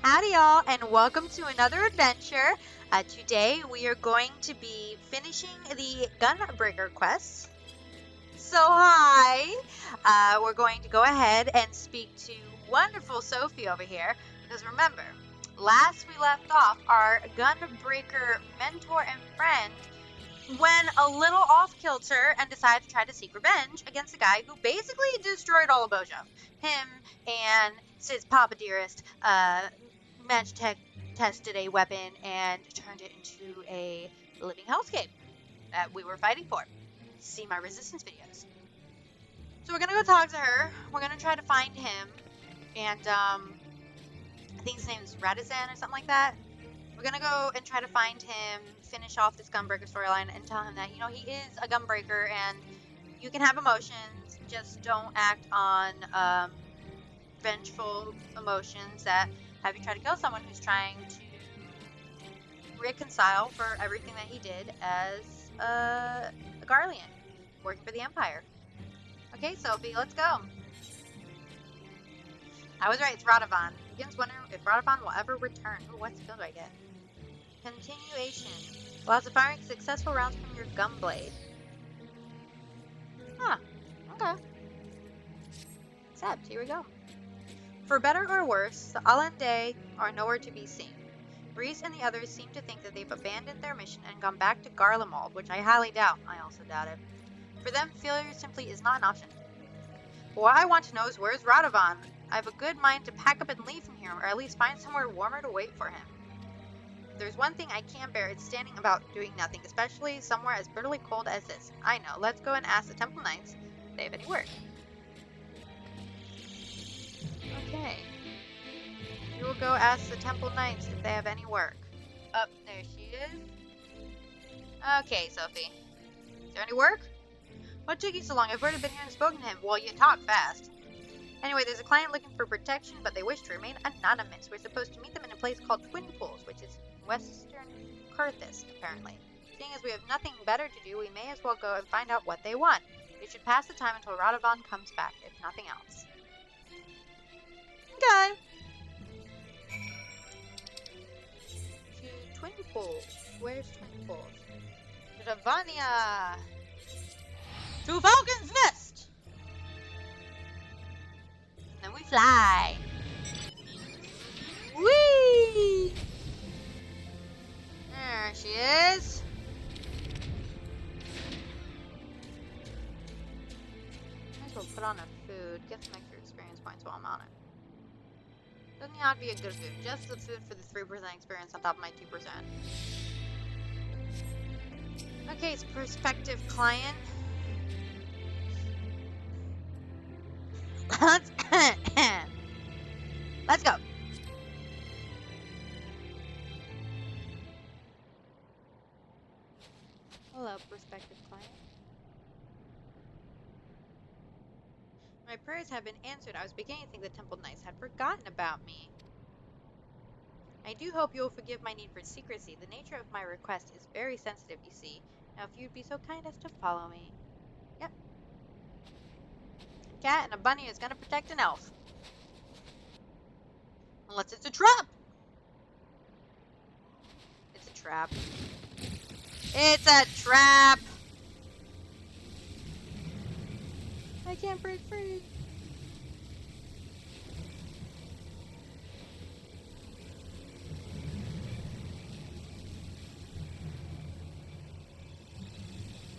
Howdy y'all, and welcome to another adventure. Today we are going to be finishing the Gunbreaker quest. So hi, we're going to go ahead and speak to wonderful Sophie over here, because remember, last we left off, our Gunbreaker mentor and friend went a little off-kilter and decided to try to seek revenge against the guy who basically destroyed all of Boja. Him and Sid's Papa Dearest tested a weapon and turned it into a living hellscape that we were fighting for. See my resistance videos. So we're gonna go talk to her. We're gonna try to find him, and I think his name is Radovan or something like that. We're gonna go and try to find him, finish off this Gunbreaker storyline, and tell him that, you know, he is a Gunbreaker and you can have emotions, just don't act on vengeful emotions that have you try to kill someone who's trying to reconcile for everything that he did as a Garlean, working for the Empire. Okay, Sophie, let's go. I was right, it's Radovan. Begins wondering if Radovan will ever return. Ooh, what skill do I get? Continuation. Allows the firing successful rounds from your gunblade. Huh. Okay. Accept. Here we go. For better or worse, the Allende are nowhere to be seen. Reese and the others seem to think that they've abandoned their mission and gone back to Garlemald, which I highly doubt. I also doubt it. For them, failure simply is not an option. What I want to know is, where's Radovan? I have a good mind to pack up and leave from here, or at least find somewhere warmer to wait for him. If there's one thing I can't bear, it's standing about doing nothing, especially somewhere as bitterly cold as this. I know, let's go and ask the Temple Knights if they have any work. Okay. We will go ask the Temple Knights if they have any work. Oh, there she is. Okay, Sophie. Is there any work? What took you so long? I've already been here and spoken to him. Well, you talk fast. Anyway, there's a client looking for protection, but they wish to remain anonymous. We're supposed to meet them in a place called Twin Pools, which is western Kurthis, apparently. Seeing as we have nothing better to do, we may as well go and find out what they want. We should pass the time until Radovan comes back, if nothing else. Okay. To Twin Pools. Where's Twin Pools? Ravania! To Falcon's Nest! Then we fly. Whee! There she is. Might as well put on a food. Get some extra experience points while I'm on it. Doesn't have to be a good food. Just the food for the 3% experience on top of my 2%. Okay, it's prospective client. Let's go. Hello, prospective client. My prayers have been answered. I was beginning to think the Temple Knights had forgotten about me. I do hope you'll forgive my need for secrecy. The nature of my request is very sensitive, you see. Now, if you'd be so kind as to follow me. Yep. A cat and a bunny is gonna protect an elf. Unless it's a trap! It's a trap. It's a trap! I can't break free.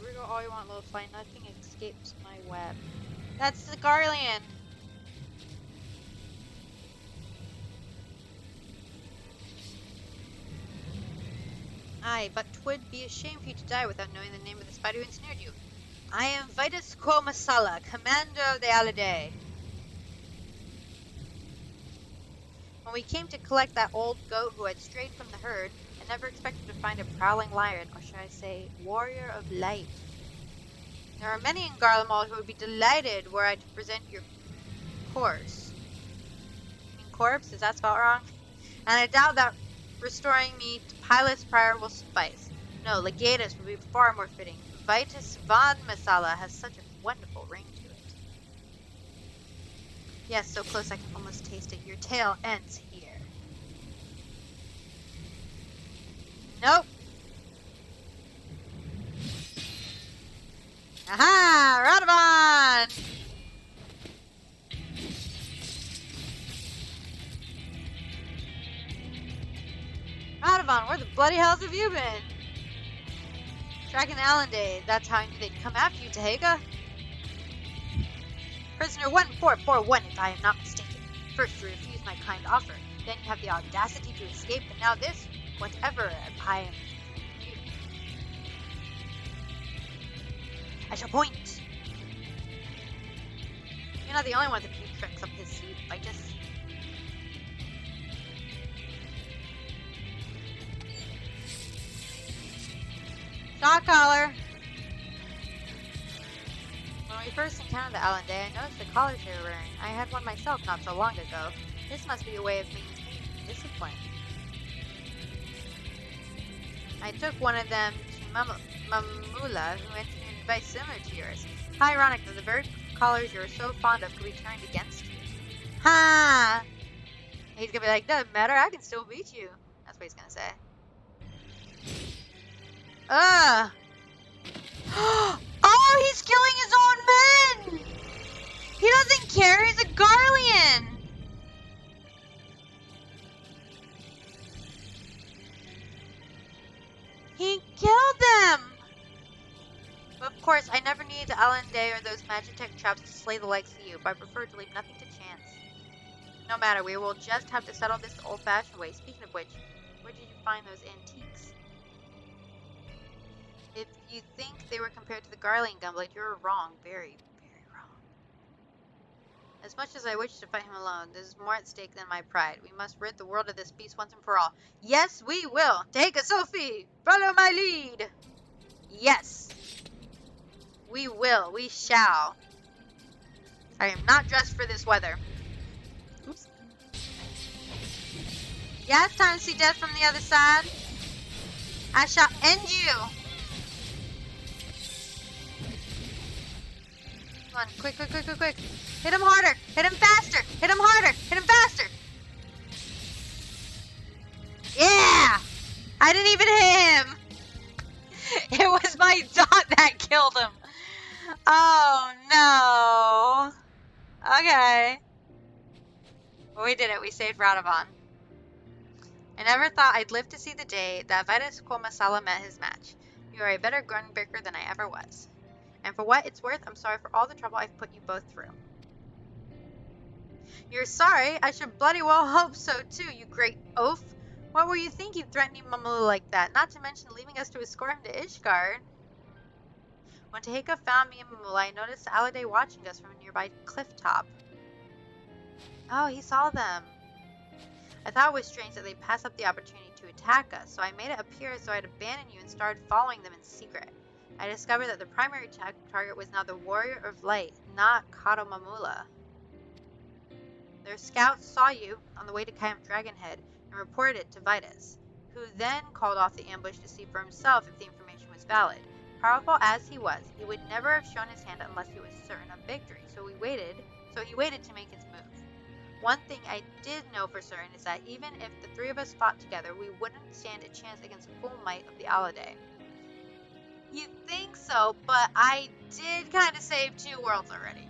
Wriggle all you want, little fly. Nothing escapes my web. That's the Garlean. Aye, but 'twould be a shame for you to die without knowing the name of the spider who ensnared you. I am Vitus Quo Masala, commander of the Alade. When we came to collect that old goat who had strayed from the herd, I never expected to find a prowling lion, or should I say, warrior of light. There are many in Garlemald who would be delighted were I to present your corpse. You mean corpse? Is that spelled wrong? And I doubt that restoring me to Pilot's Prior will suffice. No, Legatus would be far more fitting. Vitus Van Masala has such a wonderful ring to it. Yes, so close I can almost taste it. Your tale ends here. Nope. Aha! Radovan! Radovan, where the bloody hells have you been? Tracking the Allenday. That's how I knew they'd come after you, Tahega. Prisoner 1441, if I am not mistaken. First, you refused my kind offer. Then you have the audacity to escape, and now this? Whatever I am. I shall point. You're not the only one with a few tricks up his sleeve. I just... Shot collar. When we first encountered the Allenday, I noticed the collars they were wearing. I had one myself not so long ago. This must be a way of maintaining discipline. I took one of them to Mamula, who engineered a device similar to yours. How ironic that the very collars you were so fond of could be turned against you. Ha! He's gonna be like, doesn't matter, I can still beat you. That's what he's gonna say. Ugh! Oh, he's killing his own men! He doesn't care, he's a Garlean! He killed them! But of course, I never needed the Allenday or those Magitech traps to slay the likes of you, but I prefer to leave nothing to chance. No matter, we will just have to settle this the old-fashioned way. Speaking of which, where did you find those antiques? If you think they were compared to the Garlean Gunblade, you're wrong. Very, very wrong. As much as I wish to fight him alone, there's more at stake than my pride. We must rid the world of this beast once and for all. Yes, we will! Take a Sophie! Follow my lead! Yes! We will. We shall. I am not dressed for this weather. Oops. Yeah, it's time to see death from the other side. I shall end you. Come on, quick, quick, quick, quick, quick. Hit him harder. Hit him faster. Hit him harder. Hit him faster. Yeah! I didn't even hit him. It was my dot that killed him. Oh, no. Okay. Well, we did it. We saved Radovan. I never thought I'd live to see the day that Vitus Masala met his match. You are a better Gunbreaker than I ever was. And for what it's worth, I'm sorry for all the trouble I've put you both through. You're sorry? I should bloody well hope so, too, you great oaf. What were you thinking, threatening Mamula like that? Not to mention leaving us to escort him to Ishgard. When Taheka found me and Mamula, I noticed the Allenday watching us from a nearby cliff top. Oh, he saw them. I thought it was strange that they passed up the opportunity to attack us, so I made it appear as though I'd abandoned you and started following them in secret. I discovered that the primary target was now the Warrior of Light, not Kato Mamula. Their scouts saw you on the way to Camp Dragonhead and reported it to Vitus, who then called off the ambush to see for himself if the information was valid. Powerful as he was, he would never have shown his hand unless he was certain of victory, so he waited to make his move. One thing I did know for certain is that even if the three of us fought together, we wouldn't stand a chance against the full might of the Allenday. You'd think so, but I did kind of save 2 worlds already.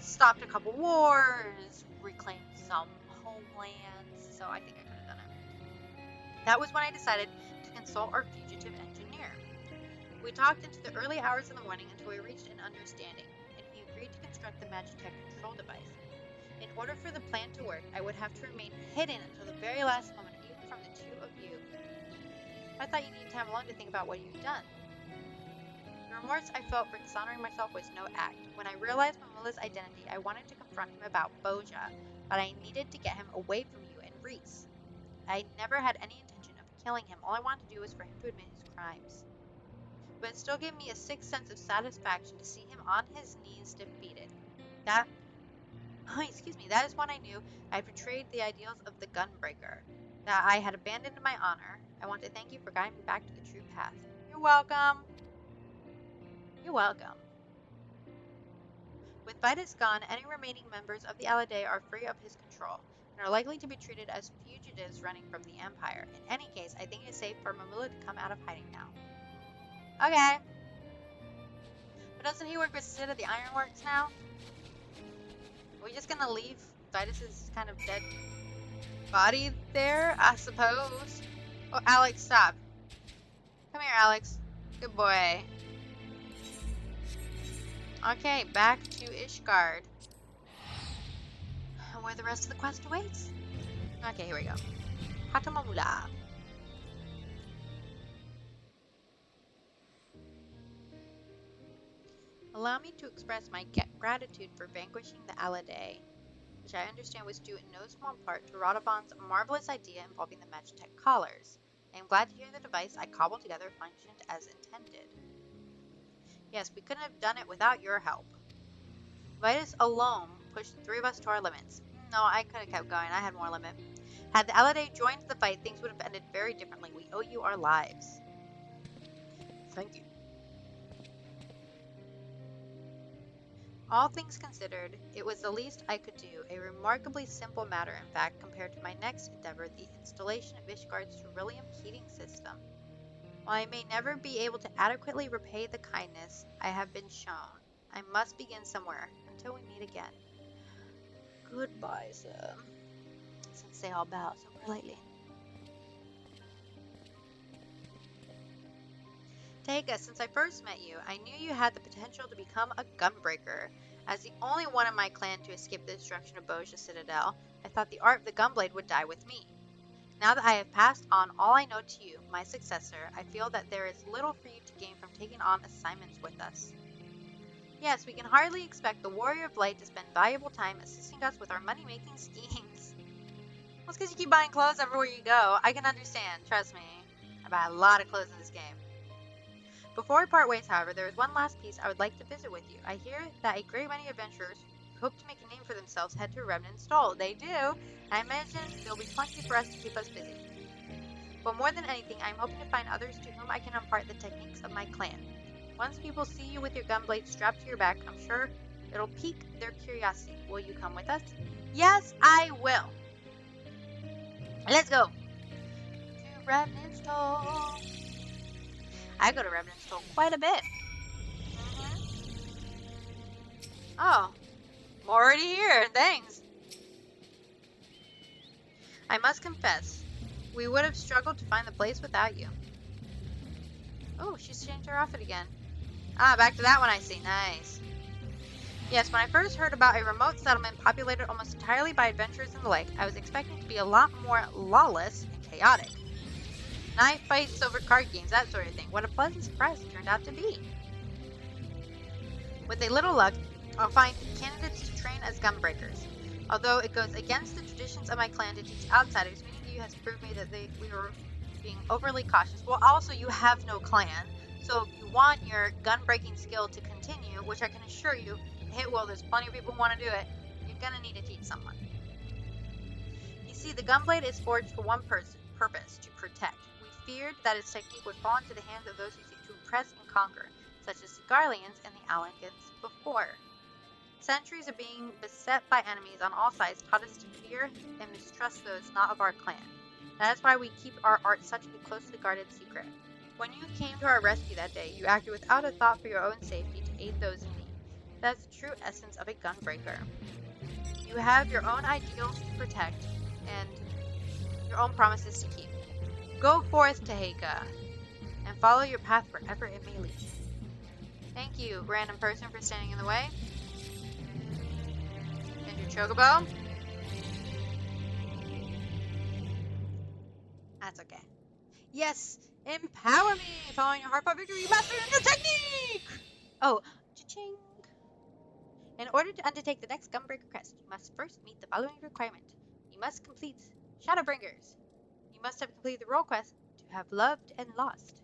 Stopped a couple wars, reclaimed some homelands, so I think I could have done it. That was when I decided to consult our fugitive engineer. We talked into the early hours of the morning until we reached an understanding, and he agreed to construct the Magitech control device. In order for the plan to work, I would have to remain hidden until the very last moment, even from the 2 of you. I thought you needed time alone to think about what you'd done. The remorse I felt for dishonoring myself was no act. When I realized Mamula's identity, I wanted to confront him about Boja, but I needed to get him away from you and Reese. I never had any intention of killing him. All I wanted to do was for him to admit his crimes. But it still gave me a sick sense of satisfaction to see him on his knees defeated. That is when I knew I had betrayed the ideals of the Gunbreaker, that I had abandoned my honor. I want to thank you for guiding me back to the true path. You're welcome. You're welcome. With Vitus gone, any remaining members of the Allenday are free of his control. and are likely to be treated as fugitives running from the Empire. In any case, I think it's safe for Mamula to come out of hiding now. Okay. But doesn't he work with Sid at the Ironworks now? Are we just gonna leave Vitus's kind of dead body there, I suppose? Oh, Alex, stop. Come here, Alex. Good boy. Okay, back to Ishgard. Where the rest of the quest awaits. Okay, here we go. Hatamamula. Allow me to express my gratitude for vanquishing the Alade, which I understand was due in no small part to Radovan's marvelous idea involving the Magitech collars. I am glad to hear the device I cobbled together functioned as intended. Yes, we couldn't have done it without your help. Vitus alone pushed the three of us to our limits. No, I could have kept going. I had more limit. Had the Alade joined the fight, things would have ended very differently. We owe you our lives. Thank you. All things considered, it was the least I could do, a remarkably simple matter, in fact, compared to my next endeavor, the installation of Ishgard's beryllium heating system. While I may never be able to adequately repay the kindness I have been shown, I must begin somewhere, until we meet again. Goodbye, sir. Since they all bow so politely. Tega, since I first met you, I knew you had the potential to become a Gunbreaker. As the only one in my clan to escape the destruction of Bozja Citadel, I thought the art of the Gunblade would die with me. Now that I have passed on all I know to you, my successor, I feel that there is little for you to gain from taking on assignments with us. Yes, we can hardly expect the Warrior of Light to spend valuable time assisting us with our money-making schemes. Well, it's because you keep buying clothes everywhere you go. I can understand, trust me. I buy a lot of clothes in this game. Before we part ways, however, there is one last piece I would like to visit with you. I hear that a great many adventurers who hope to make a name for themselves head to Revenant Stall. They do. I imagine there'll be plenty for us to keep us busy. But more than anything, I'm hoping to find others to whom I can impart the techniques of my clan. Once people see you with your gunblade strapped to your back, I'm sure it'll pique their curiosity. Will you come with us? Yes, I will. Let's go. To Revenant Stall. I go to Revenant Stall quite a bit. Oh, I'm already here. Thanks. I must confess, we would have struggled to find the place without you. Oh, she's changed her outfit again. Ah, back to that one I see. Nice. Yes, when I first heard about a remote settlement populated almost entirely by adventurers and the like, I was expecting to be a lot more lawless and chaotic. Knife fights over card games, that sort of thing. What a pleasant surprise it turned out to be. With a little luck, I'll find candidates to train as Gunbreakers. Although it goes against the traditions of my clan to teach outsiders, meeting you has proved me that we were being overly cautious. Well, also, you have no clan, so if you want your gun-breaking skill to continue, which I can assure you, hit well, there's plenty of people who want to do it, you're gonna need to teach someone. You see, the gunblade is forged for one purpose, to protect. We feared that its technique would fall into the hands of those who seek to impress and conquer, such as the Garleans and the Alangans before. Centuries of being beset by enemies on all sides taught us to fear and mistrust those not of our clan. That is why we keep our art such a closely guarded secret. When you came to our rescue that day, you acted without a thought for your own safety to aid those in need. That is the true essence of a Gunbreaker. You have your own ideals to protect and your own promises to keep. Go forth, Teheka, and follow your path wherever it may lead. Thank you, random person, for standing in the way. And your chocobo. That's okay. Yes! Empower me! Following your heart-fought victory, you master a new technique! Oh, cha-ching! In order to undertake the next Gunbreaker quest, you must first meet the following requirement. You must complete Shadowbringers. You must have completed the role quest to have loved and lost.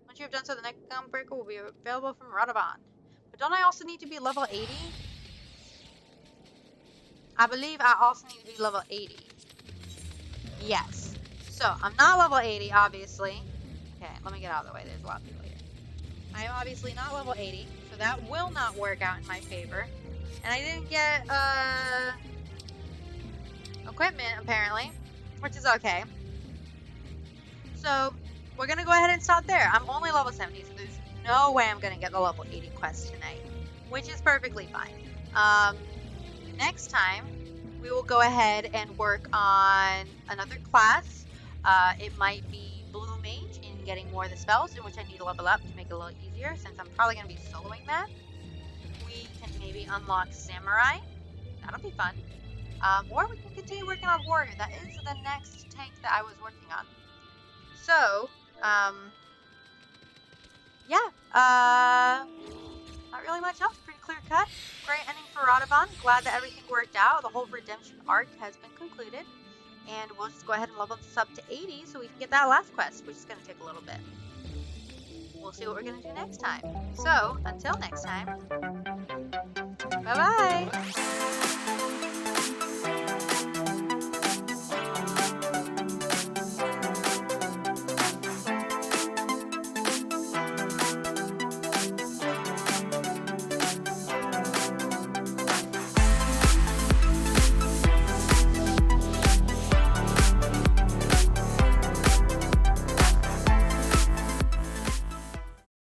Once you have done so, the next Gunbreaker will be available from Radovan. But don't I also need to be level 80? I believe I also need to be level 80. Yes. So, I'm not level 80, obviously. Okay, let me get out of the way. There's a lot of people here. I am obviously not level 80, so that will not work out in my favor. And I didn't get, equipment, apparently, which is okay. So we're gonna go ahead and stop there. I'm only level 70, so there's no way I'm gonna get the level 80 quest tonight, which is perfectly fine. Next time, we will go ahead and work on another class. It might be Blue Mage in getting more of the spells, in which I need to level up to make it a little easier, since I'm probably going to be soloing that. We can maybe unlock Samurai. That'll be fun. Or we can continue working on Warrior. That is the next tank that I was working on. So, yeah, not really much else. Pretty clear cut. Great ending for Radovan. Glad that everything worked out. The whole redemption arc has been concluded. And we'll just go ahead and level this up to 80 so we can get that last quest, which is going to take a little bit. We'll see what we're going to do next time. So, until next time, bye-bye!